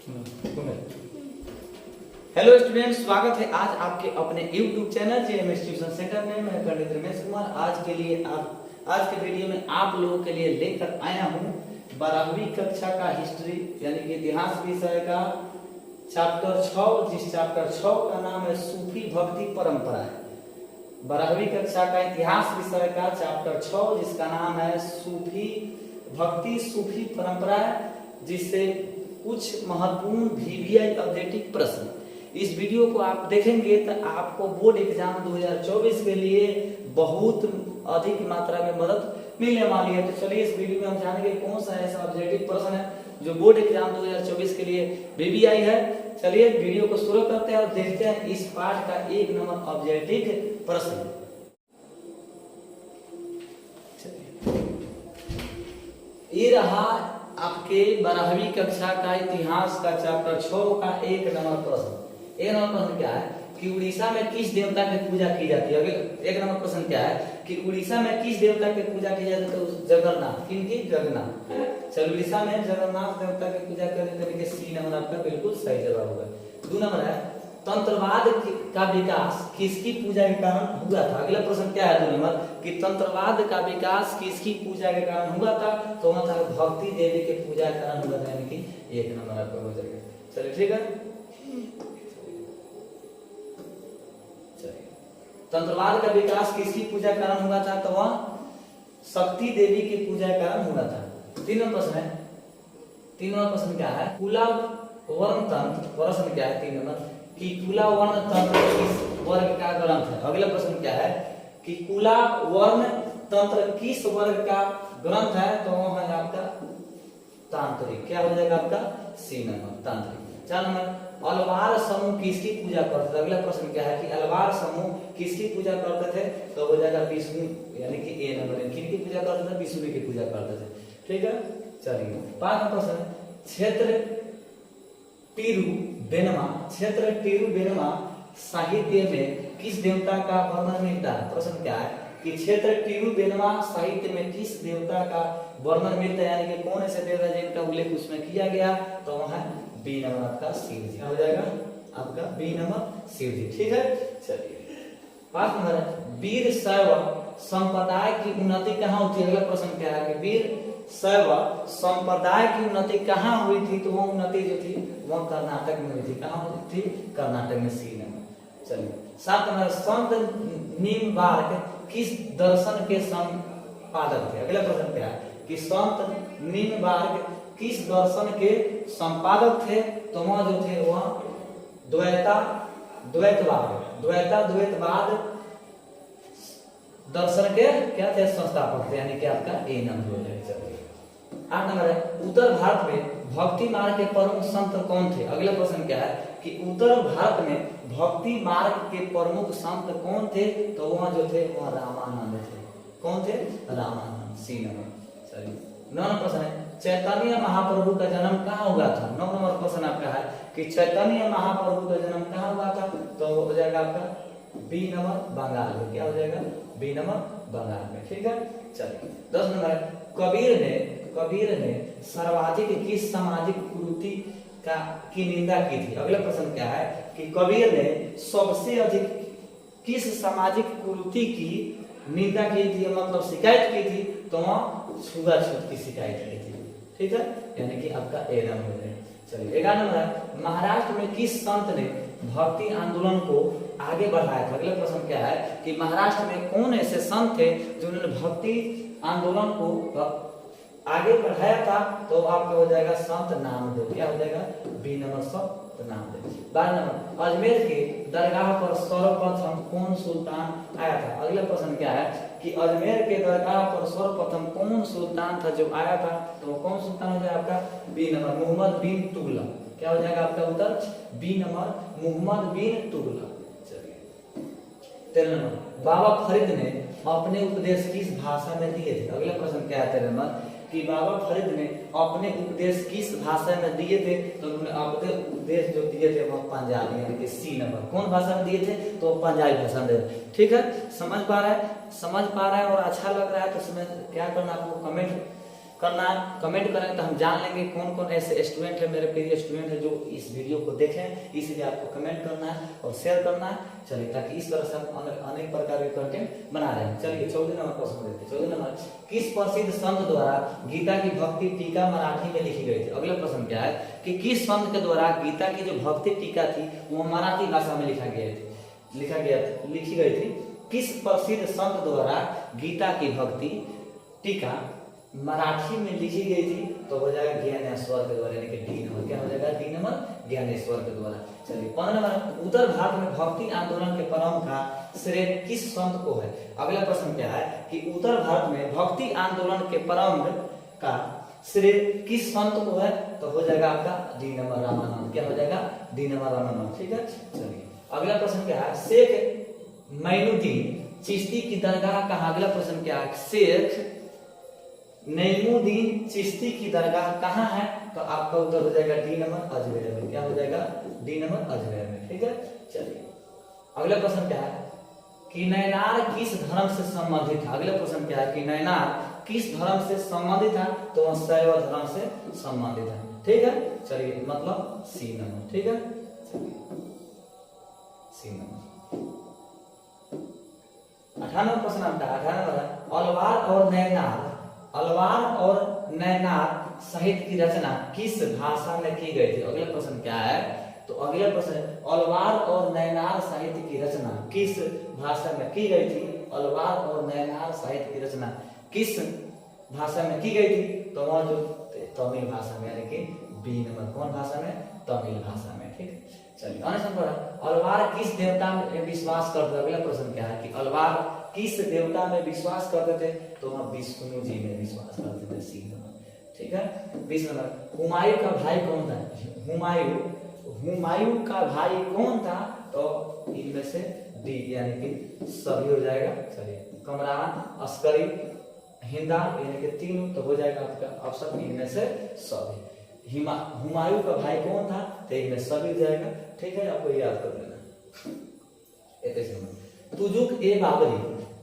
Hello students, स्वागत है आज आपके अपने YouTube channel JMS tuition centre में। मैं पंडित रमेश कुमार आज के वीडियो में आप लोगों के लिए लेकर आया हूँ 12वीं कक्षा का हिस्ट्री यानी कि इतिहास विषय का चैप्टर 6, जिस चैप्टर 6 का नाम है सूफी भक्ति परंपरा है। 12वीं कक्षा का इतिहास विषय का चैप्टर 6 जिसका नाम है सूफी भक्ति सूफी परंपरा है, जिससे कुछ महत्वपूर्ण VVI ऑब्जेक्टिव प्रश्न इस वीडियो को आप देखेंगे तो आपको बोर्ड एग्जाम 2024 के लिए बहुत अधिक मात्रा में मदद मिलने वाली है। तो चलिए इस वीडियो में हम जानेंगे कौन सा ऐसा ऑब्जेक्टिव प्रश्न है जो बोर्ड एग्जाम 2024 के लिए VVI है। चलिए वीडियो को शुरू करते हैं और देखते हैं इस पाठ का 1 नंबर ऑब्जेक्टिव प्रश्न। ये रहा आपके 12वीं कक्षा का इतिहास का चैप्टर 6 का 1 नंबर प्रश्न। 1 नंबर प्रश्न क्या है कि उड़ीसा में किस देवता की पूजा की जाती है। 1 नंबर प्रश्न क्या है कि उड़ीसा में किस देवता की पूजा की जाती है। तो जगन्नाथ, किनकी? जगन्नाथ। चलो उड़ीसा में जगन्नाथ देवता की पूजा करने के C नंबर आपका बिल्कुल सही जवाब होगा। 2 नंबर है तंत्रवाद का विकास किसकी पूजा के कारण हुआ था। अगला प्रश्न क्या है 2 नंबर कि तंत्रवाद का विकास किसकी पूजा के कारण हुआ था। तो वहां था भक्ति देवी के पूजा के कारण हुआ था, यानी कि 1 नंबर आपका हो जाएगा। चलिए ठीक है, तंत्रवाद का विकास किसकी पूजा के कारण हुआ था। तो वह शक्ति देवी की पूजा के कारण हुआ था। 3 नंबर प्रश्न है 3 नंबर प्रश्न क्या है कुला वर्ण तंत्र। प्रश्न क्या है 3 नंबर कि कुला वर्ण तंत्र किस वर्ग का ग्रंथ है। अगला प्रश्न क्या है कि कुला वर्ण तंत्र किस वर्ग का ग्रंथ है। तो वह है आपका तांत्रिक। क्या हो जाएगा आपका C नंबर तांत्रिक। 4 नंबर अलवार समूह किसकी पूजा करते थे। अगला प्रश्न क्या है कि अलवार समूह किसकी पूजा करते थे। तो हो जाएगा विष्णु, यानी कि A नंबर। किनकी पूजा करते थे? विष्णु की पूजा करते थे। ठीक है, चलिए 5 नंबर प्रश्न क्षेत्र टीरू बेनमा साहित्य में किस देवता का वर्णन मिलता है। प्रश्न क्या है कि क्षेत्र टीरू बेनमा साहित्य में किस देवता का वर्णन मिलता है, यानी कि कौन ऐसे देवता जिनका उल्लेख उसमें किया गया। तो वहां B नंबर आपका शिव जी हो जाएगा, आपका B नंबर शिव जी। ठीक है, चलिए 5 नंबर है वीर शैव संप्रदाय की उन्नति कहाँ हुई थी। अगला प्रश्न क्या है कि वीर शैव संप्रदाय की उन्नति कहाँ हुई थी। तो वो उन्नति जो थी वह कर्नाटक में हुई थी। कहाँ हुई थी? कर्नाटक में C नंबर। चलिए 7 नंबर संत निम्बार्क किस दर्शन के संपादक थे। अगला प्रश्न क्या है कि संत निम्बार्क किस दर्शन के संपादक थे। तो वह जो थे वह द्वैतवाद दर्शन के क्या थे? संस्थापक थे, यानी कि आपका A नंबर हो जाएगा। 8 नंबर है उत्तर भारत में भक्ति मार्ग के प्रमुख संत कौन थे। अगला प्रश्न क्या है कि उत्तर भारत में भक्ति मार्ग के प्रमुख संत कौन थे। तो वह जो थे वह रामानंद थे। कौन थे? Ramanand, C number. चलिए 9 नंबर प्रश्न है चैतन्य महाप्रभु का जन्म कहाँ हुआ था। 9 नंबर प्रश्न आपका है कि चैतन्य महाप्रभु का जन्म कहाँ हुआ था। तो हो जाएगा आपका B नंबर बंगाल में। क्या हो जाएगा? B नंबर बंगाल में। ठीक है, चलिए 10 नंबर है कबीर ने सर्वाधिक किस सामाजिक कुरीति की निंदा की थी। अगला प्रश्न क्या है कि कबीर ने सबसे अधिक किस सामाजिक कुरीति की निंदा की थी, मतलब शिकायत की थी। तो वह छुआछूत की शिकायत की थी। ठीक है, यानी कि आपका A नंबर है। चलिए 11 नंबर है महाराष्ट्र में किस संत ने भक्ति आंदोलन को आगे बढ़ाया था। अगला प्रश्न क्या है कि महाराष्ट्र में कौन ऐसे संत थे जिन्होंने भक्ति आंदोलन को आगे बढ़ाया था। तो आपका हो जाएगा संत नामदेव। क्या हो जाएगा? B नंबर संत नामदेव। 12 नंबर अजमेर के दरगाह पर सर्वप्रथम कौन सुल्तान आया था। अगला प्रश्न क्या है कि अजमेर के दरगाह पर सर्वप्रथम कौन सुल्तान था जो आया था। तो कौन सुल्तान हो जाएगा आपका B नंबर मोहम्मद बिन तुगलक। क्या हो जाएगा आपका उत्तर? B नंबर मोहम्मद बिन तुगलक। चलिए 13 नंबर बाबा फरीद ने अपने उपदेश किस भाषा में दिए थे। अगला प्रश्न क्या है 13 नंबर कि बाबा फरीद ने अपने उपदेश किस भाषा में दिए थे। तो उन्होंने अपने उपदेश जो दिए थे वह पंजाबी, यानी कि C नंबर। कौन भाषा में दिए थे? तो पंजाबी भाषा में। ठीक है, समझ पा रहा है और अच्छा लग रहा है तो इसमें क्या करना आपको कमेंट करना है, कमेंट करें तो हम जान लेंगे कौन कौन ऐसे स्टूडेंट है, मेरे प्रिय स्टूडेंट है जो इस वीडियो को देखें। इसलिए आपको कमेंट करना है और शेयर करना है। चलिए, ताकि इस तरह से हम अनेक प्रकार के कंटेंट बना रहे हैं। चलिए 14 नंबर प्रश्न देते हैं। 14 नंबर, किस प्रसिद्ध संत द्वारा गीता की भक्ति टीका मराठी में लिखी गई थी? अगला प्रश्न क्या है कि किस संत के द्वारा गीता की जो भक्ति टीका थी वो मराठी भाषा में लिखी गई थी? किस प्रसिद्ध संत द्वारा गीता की भक्ति टीका मराठी में लिखी गई थी? तो हो जाएगा ज्ञानेश्वर के द्वारा, यानी कि डी नंबर। क्या हो जाएगा? डी नंबर, ज्ञानेश्वर के द्वारा। चलिए 15 नंबर, उत्तर भारत में भक्ति आंदोलन के प्रारंभ का श्रेय किस संत को है? अगला प्रश्न क्या है कि उत्तर भारत में भक्ति आंदोलन के प्रारंभ का श्रेय किस संत को है? तो हो जाएगा आपका डी नंबर, रामानंद। क्या हो जाएगा? D number, Ramanand. ठीक है। चलिए अगला प्रश्न क्या है, शेख मोइनुद्दीन चिश्ती की दरगाह कहाँ? अगला प्रश्न क्या है, शेख नईमुद्दीन चिश्ती की दरगाह कहाँ है? तो आपका उत्तर हो जाएगा डी नंबर, अजमेर में। क्या हो जाएगा? डी नंबर, अजमेर में। ठीक है। चलिए अगला प्रश्न क्या है कि नैनार किस धर्म से संबंधित है? अगला प्रश्न क्या है कि नैनार किस धर्म से संबंधित है? तो वह शैव धर्म से संबंधित है। ठीक है। चलिए मतलब सी नंबर। ठीक है। सी नंबर। 18वां प्रश्न आपका 18वां, अलवार और नैनार साहित्य की रचना किस भाषा में की गई थी? अगला प्रश्न क्या है? तो अगला प्रश्न, अलवार और नैनार साहित्य की रचना किस भाषा में की गई थी? अलवार और नैनार साहित्य की रचना किस भाषा में की गई थी? तो वह जो तमिल भाषा में, यानी कि बी नंबर। कौन भाषा में? तमिल भाषा में। ठीक है। चलिए अलवार किस देवता में विश्वास करते थे? अगला प्रश्न क्या है कि अलवार किस देवता में विश्वास करते थे? तो वह विष्णु जी में विश्वास करते थे। C number. ठीक है। 20 नंबर, हुमायूं का भाई कौन था? हुमायूं का भाई कौन था? तो इनमें से डी, यानी कि सभी हो जाएगा। चलिए कमरान, अस्करी, हिंदा, यानी कि तीनों। तो हो जाएगा आपका ऑप्शन इनमें से सभी। हुमायूं का भाई कौन था? तो इनमें सभी हो जाएगा। ठीक है, आपको याद कर लेना। 21 नंबर,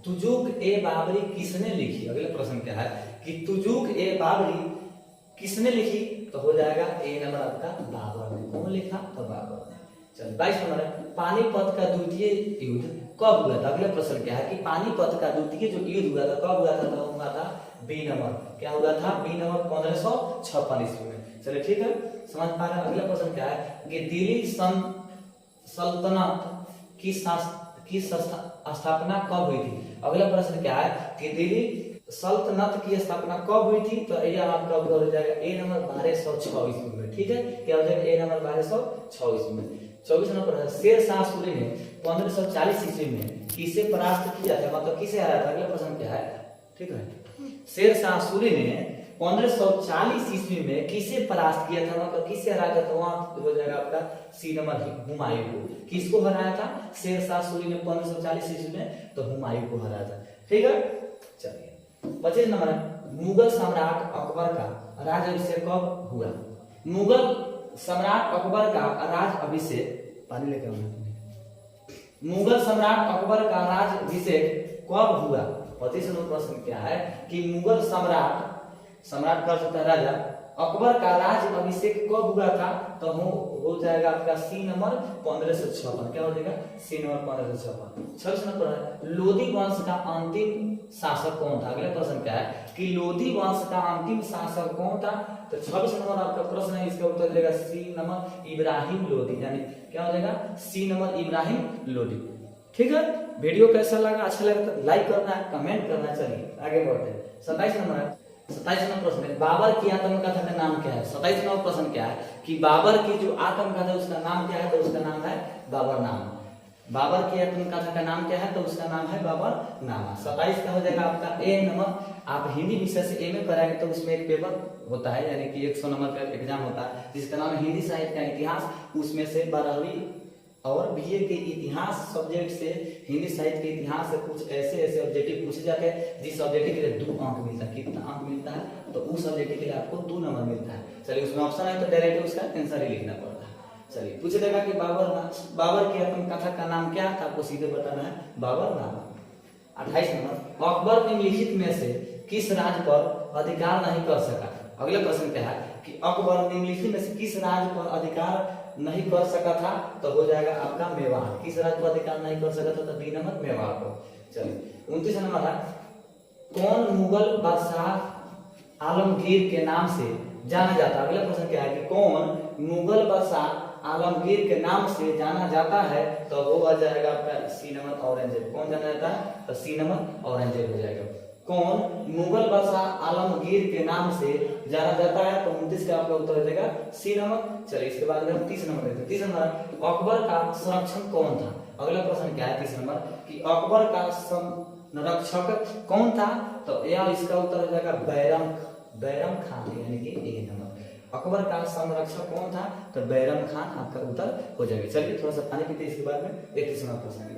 तुजुक ए बाबरी किसने लिखी? अगला प्रश्न क्या है कि तुजुक ए बाबरी किसने लिखी? तो हो जाएगा ए नंबर आपका बाबर ने। कौन लिखा? तो बाबर ने। चलिए 22 नंबर, पानीपत का द्वितीय युद्ध कब हुआ था? अगला प्रश्न क्या है कि पानीपत का द्वितीय जो युद्ध हुआ था कब हुआ था? तो हुआ था बी नंबर। क्या हुआ था? बी नंबर 1556 ईस्वी में। चलिए ठीक है, समझ पा रहे हैं। अगला प्रश्न क्या है कि दिल्ली सल्तनत की स्थापना कब हुई थी? अगला प्रश्न क्या है कि दिल्ली सल्तनत की स्थापना कब हुई थी? तो यह आपका उत्तर हो जाएगा ए नंबर 1206 ईस्वी में। ठीक है। क्या हो जाएगा? ए नंबर 1206 ईस्वी में। 24 नंबर, शेर शाह सूरी ने 1540 ईस्वी में किसे परास्त किया था? मतलब किसे हराया था? अगला प्रश्न क्या है? ठीक है, शेर शाह सूरी ने 1540 ईस्वी में किसे परास्त किया था? मतलब किसे हराया था? तो वहां हो जाएगा आपका सी नंबर, हुमायूं को। किसको हराया था? शेर शाह सूरी ने 1540 ईस्वी में तो हुमायूं को हराया था। ठीक है। चलिए 25 नंबर, मुगल सम्राट अकबर का राज्याभिषेक कब हुआ? मुगल सम्राट अकबर का राज्याभिषेक, पानी लेकर आना। मुगल सम्राट अकबर का राज्याभिषेक कब हुआ? 25 नंबर प्रश्न क्या है कि मुगल सम्राट कर सकता है राजा, अकबर का राज्य अभिषेक कब हुआ था? तो हो जाएगा आपका सी नंबर 1556। क्या हो जाएगा? C number 1556। 26 नंबर, लोधी वंश का अंतिम शासक कौन था? अगला प्रश्न क्या है कि लोधी वंश का अंतिम शासक कौन था? तो 26 नंबर आपका प्रश्न है, इसका उत्तर देगा सी नंबर, इब्राहिम लोधी। यानी क्या हो जाएगा? C number, Ibrahim Lodhi. ठीक है। वीडियो कैसा लगा? अच्छा लगा तो लाइक करना है, कमेंट करना। चलिए आगे बढ़ते हैं। 27 नंबर है, 27 नंबर प्रश्न है, बाबर की आत्मकथा का नाम क्या है? 27 नंबर प्रश्न क्या है कि बाबर की जो आत्मकथा है उसका नाम क्या है? तो उसका नाम है बाबरनामा। बाबर की आत्मकथा का नाम क्या है? तो उसका नाम है बाबरनामा। 27 का हो जाएगा आपका ए नंबर। आप हिंदी विषय से एमए कराएंगे तो उसमें एक पेपर होता है, यानी कि 100 नंबर का एग्जाम होता है जिसका नाम है हिंदी साहित्य का इतिहास। उसमें से 12वीं और बीए के इतिहास सब्जेक्ट से, हिंदी साहित्य के इतिहास से कुछ ऐसे ऑब्जेक्टिव पूछे जाते हैं जिस ऑब्जेक्टिव के लिए 2 अंक मिलता है। कितना अंक मिलता है? तो उस ऑब्जेक्टिव के लिए आपको 2 नंबर मिलता है। चलिए उसमें ऑप्शन है तो डायरेक्ट उसका आंसर ही लिखना पड़ता है। चलिए पूछे जाएगा कि बाबर की आत्मकथा का नाम क्या था? आपको सीधे बताना है बाबरनामा। 28 नंबर, अकबर निम्नलिखित में से किस राज्य पर अधिकार नहीं कर सका। अगला प्रश्न क्या है कि अकबर निम्नलिखित में से किस राज्य पर अधिकार नहीं कर सका था, तो हो जाएगा आपका मेवाड़। किस राज्य पर अधिकार नहीं कर सका था, तो बी नंबर मेवाड़ को। चलिए 29 नंबर है, कौन मुगल बादशाह आलमगीर के नाम से जाना जाता है। अगला प्रश्न क्या है कि कौन मुगल बादशाह आलमगीर के नाम से जाना जाता है, तो वो आ जाएगा आपका सी नंबर औरंगजेब। कौन जाना जाता है, तो सी नंबर औरंगजेब हो जाएगा। कौन मुगल बादशाह आलमगीर के नाम से जाना जाता है, तो 29 का आपका उत्तर हो जाएगा सी नंबर। चलिए इसके बाद हम 30 नंबर देखते हैं। 30 नंबर, अकबर का संरक्षक कौन था। अगला प्रश्न क्या है 30 नंबर कि अकबर का संरक्षक कौन था, तो यह इसका उत्तर हो जाएगा बैरम खान, यानी कि ए नंबर। अकबर का संरक्षक कौन था, तो बैरम खान आपका उत्तर हो जाएगा। चलिए थोड़ा सा पानी पीते इसके बाद में 31 नंबर प्रश्न है।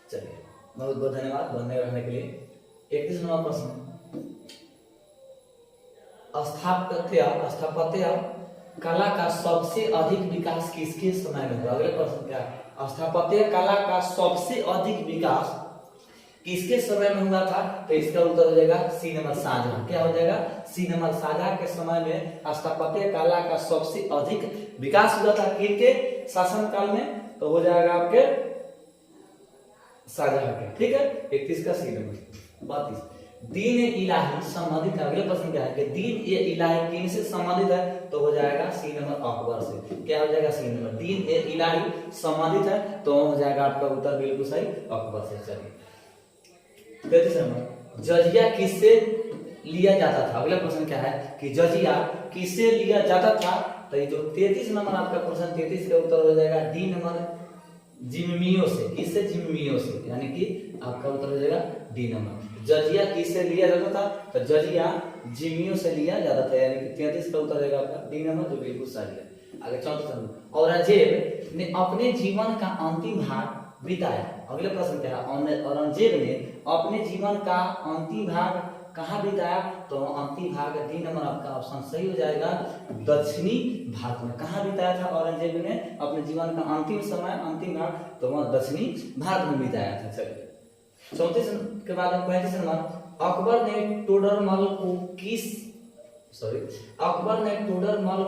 चलिए बहुत बहुत धन्यवाद बने रहने के लिए। 31 नंबर प्रश्न, स्थापत्य कला का सबसे अधिक विकास किसके समय में हुआ। अगले प्रश्न क्या है, स्थापत्य कला का सबसे अधिक विकास किसके समय में हुआ था, तो इसका उत्तर हो जाएगा सी नंबर शाहजहां। क्या हो जाएगा, सी नंबर शाहजहां के समय में स्थापत्य कला का सबसे अधिक विकास हुआ था। किनके शासन काल में, तो हो जाएगा आपके शाहजहां के। ठीक है, 31 का सी नंबर। 32, दीन ए इलाही संबंधित है। अगले प्रश्न क्या है कि दीन ए इलाही किन से संबंधित है, तो हो जाएगा सी नंबर अकबर से। क्या हो जाएगा, सी नंबर। दीन ए इलाही संबंधित है, तो हो जाएगा आपका उत्तर बिल्कुल सही अकबर से। चलिए 33 नंबर, जजिया किससे लिया जाता था। अगला प्रश्न क्या है कि जजिया किससे लिया जाता था, तो ये जो 33 नंबर आपका प्रश्न 33 का उत्तर हो जाएगा डी नंबर जिम्मियों से। किससे, जिम्मियों से, यानी कि आपका उत्तर हो जाएगा डी नंबर। जजिया किससे लिया जाता था, तो जजिया जिम्मियों से लिया जाता था, यानी कि 33 का उत्तर रहेगा आपका डी नंबर, जो बिल्कुल सही है। आगे 34 नंबर, औरंगजेब ने अपने जीवन का अंतिम भाग बिताया। अगले प्रश्न क्या है, औरंगजेब ने अपने जीवन का अंतिम भाग कहाँ बिताया, तो अंतिम भाग डी नंबर आपका ऑप्शन सही हो जाएगा दक्षिणी भारत में। कहाँ बिताया था औरंगजेब ने अपने जीवन का अंतिम समय, अंतिम भाग, तो वह दक्षिणी भारत में बिताया था। चलिए 34 के बाद 35 नंबर, अकबर ने टोडरमल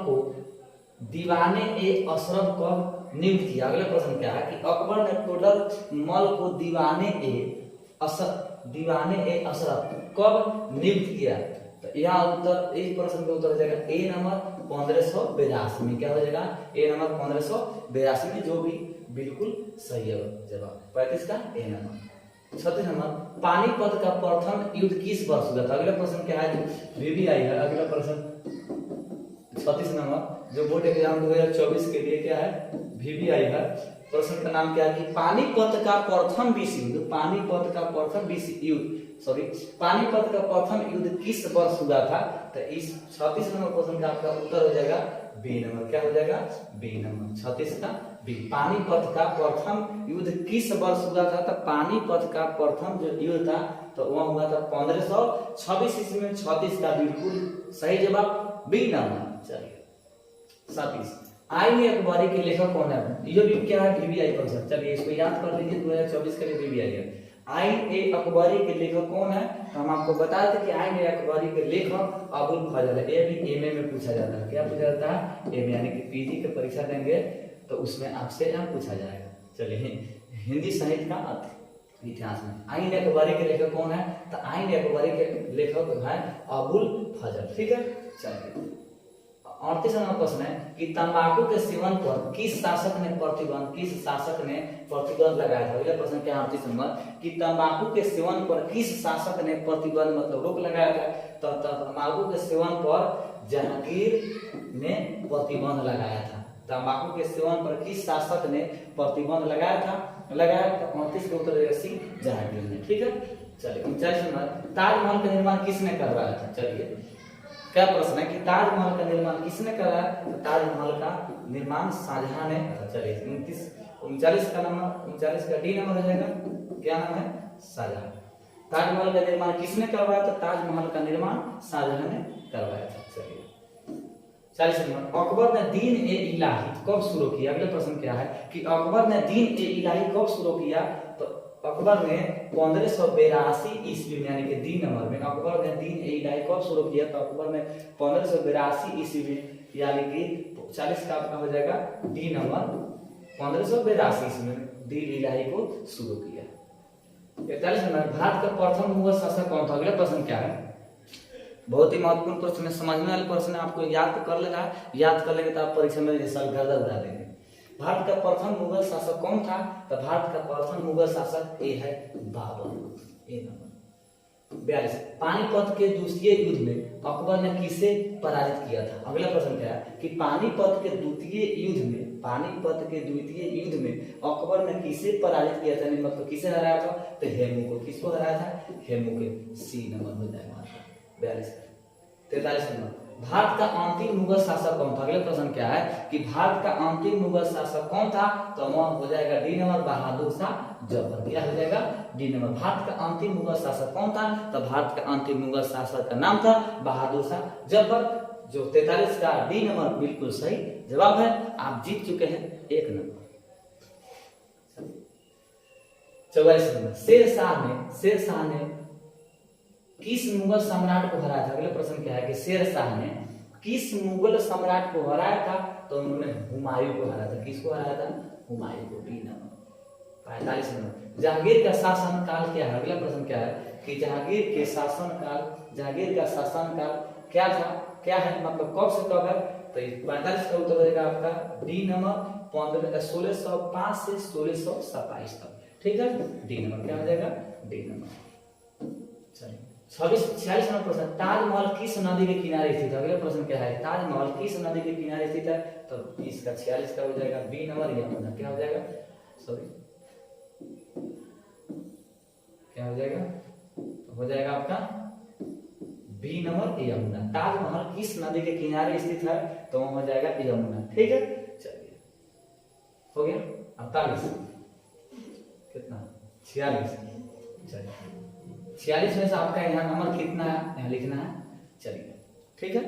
को दीवाने ए अशरफ कब नियुक्त किया। अगला प्रश्न क्या है कि अकबर ने टोडरमल को दीवाने ए अशरफ कब नियुक्त किया, तो यह उत्तर, इस प्रश्न का उत्तर हो जाएगा ए नंबर 1582 में। क्या हो जाएगा, ए नंबर 1582 में, जो भी बिल्कुल सही है जवाब 35 का ए नंबर। 36 नंबर, पानीपत का प्रथम युद्ध किस वर्ष हुआ था। अगला प्रश्न क्या है, वीवीआई है। अगला प्रश्न 36 नंबर जो बोर्ड एग्जाम 2024 के लिए क्या है, वीवीआई है। प्रश्न का नाम क्या है कि पानीपत का प्रथम विश्व युद्ध, पानीपत का प्रथम युद्ध किस वर्ष हुआ था, तो इस 36 नंबर प्रश्न का आपका उत्तर हो जाएगा बी नंबर। क्या हो जाएगा, बी नंबर 36 का बी। पानीपत का प्रथम युद्ध किस वर्ष हुआ था, तो पानीपत का प्रथम जो युद्ध था, तो वह हुआ था 1526 ईस्वी में। 36 का बिल्कुल सही जवाब बी नंबर। चलिए 37, आईन ए अकबरी के लेखक कौन है। ये भी क्या है, वीवीआई क्वेश्चन। चलिए इसको याद कर लीजिए, 2024 के लिए वीवीआई है। आईन ए अकबरी के लेखक कौन है, तो हम आपको बता दें कि आईन ए अकबरी के लेखक अबुल फजल है। ये भी एमए में पूछा जाता है। क्या पूछा जाता है, एमए, यानी कि पीजी की परीक्षा देंगे तो उसमें आपसे यहाँ पूछा जाएगा। चलिए हिंदी साहित्य का इतिहास में आईन ए अकबरी के लेखक कौन है, तो आईन ए अकबरी के लेखक है अबुल फजल। ठीक है, चलिए 38 नंबर प्रश्न है कि तंबाकू के सेवन पर किस शासक ने प्रतिबंध लगाया था। अगला प्रश्न क्या है 38 नंबर कि तंबाकू के सेवन पर किस शासक ने प्रतिबंध मतलब रोक लगाया था, तो तंबाकू के सेवन पर जहांगीर ने प्रतिबंध लगाया था। तंबाकू के सेवन पर किस शासक ने प्रतिबंध लगाया था, तो 38 का उत्तर सी जहांगीर ने। ठीक है, चलिए 39 नंबर, ताजमहल का निर्माण किसने करवाया था। चलिए क्या प्रश्न है कि ताजमहल का निर्माण किसने करा, तो ताजमहल का निर्माण शाहजहां ने। चलिए 39 का डी नंबर हो जाएगा, क्या नाम है, शाहजहां। ताजमहल का निर्माण किसने करवाया था? ताजमहल का निर्माण शाहजहां ने करवाया था। चलिए 40 नंबर, अकबर ने दीन ए इलाही कब शुरू किया? अगला प्रश्न क्या है कि अकबर ने दीन ए इलाही कब शुरू किया? तो अकबर ने 1582 ईस्वी में, यानी कि डी नंबर में अकबर ने दीन ए इलाही कब शुरू किया? तो अकबर ने 1582 ईस्वी में, यानी कि 40 का आपका हो जाएगा डी नंबर, 1582 ईस्वी में दी इलाही को शुरू किया। 41 नंबर, भारत का प्रथम मुगल शासक कौन था? अगला प्रश्न क्या है? बहुत ही महत्वपूर्ण प्रश्न है, समझने वाले प्रश्न है, आपको याद कर लेना है, याद कर लेंगे तो आप परीक्षा में रिजल्ट गर्दा उड़ा देंगे। भारत का प्रथम मुगल शासक कौन था? तो भारत का प्रथम मुगल शासक ये है बाबर। ए नंबर 42, पानीपत के द्वितीय युद्ध में अकबर ने किसे पराजित किया था? अगला प्रश्न क्या है कि पानीपत के द्वितीय युद्ध में, पानीपत के द्वितीय युद्ध में अकबर ने किसे पराजित किया था? मतलब किसे हराया था? तो हेमू को। किसको हराया था? हेमू के। सी नंबर हो जाएगा 42। 43 नंबर, भारत का अंतिम मुगल शासक कौन था? अगला प्रश्न क्या है कि भारत का अंतिम मुगल शासक कौन था? तो वह हो जाएगा डी नंबर, बहादुर शाह जफर। क्या हो जाएगा? D number. भारत का अंतिम मुगल शासक कौन था? तो भारत का अंतिम मुगल शासक का नाम था बहादुर शाह जफर। जो 43 का डी नंबर बिल्कुल सही जवाब है। आप जीत चुके हैं 1 नंबर। 44 नंबर, शेरशाह ने किस मुगल सम्राट को हराया था? अगला प्रश्न क्या है कि शेरशाह ने किस मुगल सम्राट को हराया था? तो उन्होंने हुमायूं को हराया था। किसको हराया था? हुमायूं को। B number. 45 नंबर, जहांगीर का शासन काल क्या है? अगला प्रश्न क्या है कि जहांगीर का शासन काल क्या था, क्या है, मतलब कब से कब है? तो 45 का उत्तर रहेगा आपका डी नंबर, 1605 से 1627 तक। ठीक है, डी नंबर क्या हो जाएगा? D number. चलिए 46 नंबर प्रश्न, ताजमहल किस नदी के किनारे स्थित है? अगला प्रश्न क्या है? ताजमहल किस नदी के किनारे स्थित है? तो इसका 46 का हो जाएगा बी नंबर, यमुना। क्या हो जाएगा? सॉरी, क्या हो जाएगा? तो हो जाएगा आपका बी नंबर, यमुना। ताजमहल किस नदी के किनारे स्थित है? तो वो हो जाएगा यमुना। ठीक है, चलिए हो गया। 48 कितना? 46। चलिए 46 में से आपका यहाँ नंबर कितना है यहाँ लिखना है। चलिए ठीक है,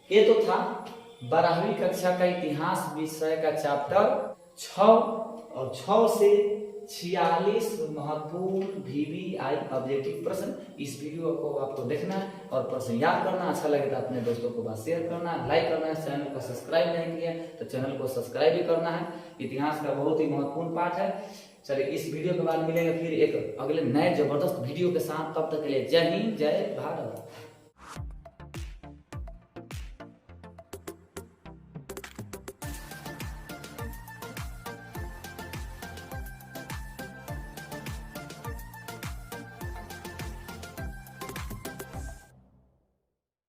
ये तो था 12वीं कक्षा का इतिहास विषय का चैप्टर 6 और 6 से 46 महत्वपूर्ण VVI ऑब्जेक्टिव प्रश्न। इस वीडियो को आपको देखना है और प्रश्न याद करना। अच्छा लगे तो अपने दोस्तों को बात शेयर करना है, लाइक करना है। चैनल को सब्सक्राइब नहीं किया तो चैनल को सब्सक्राइब भी करना है। इतिहास का बहुत ही महत्वपूर्ण पाठ है। चलिए इस वीडियो के बाद मिलेंगे फिर एक अगले नए जबरदस्त वीडियो के साथ। तब तक के लिए जय हिंद, जय भारत।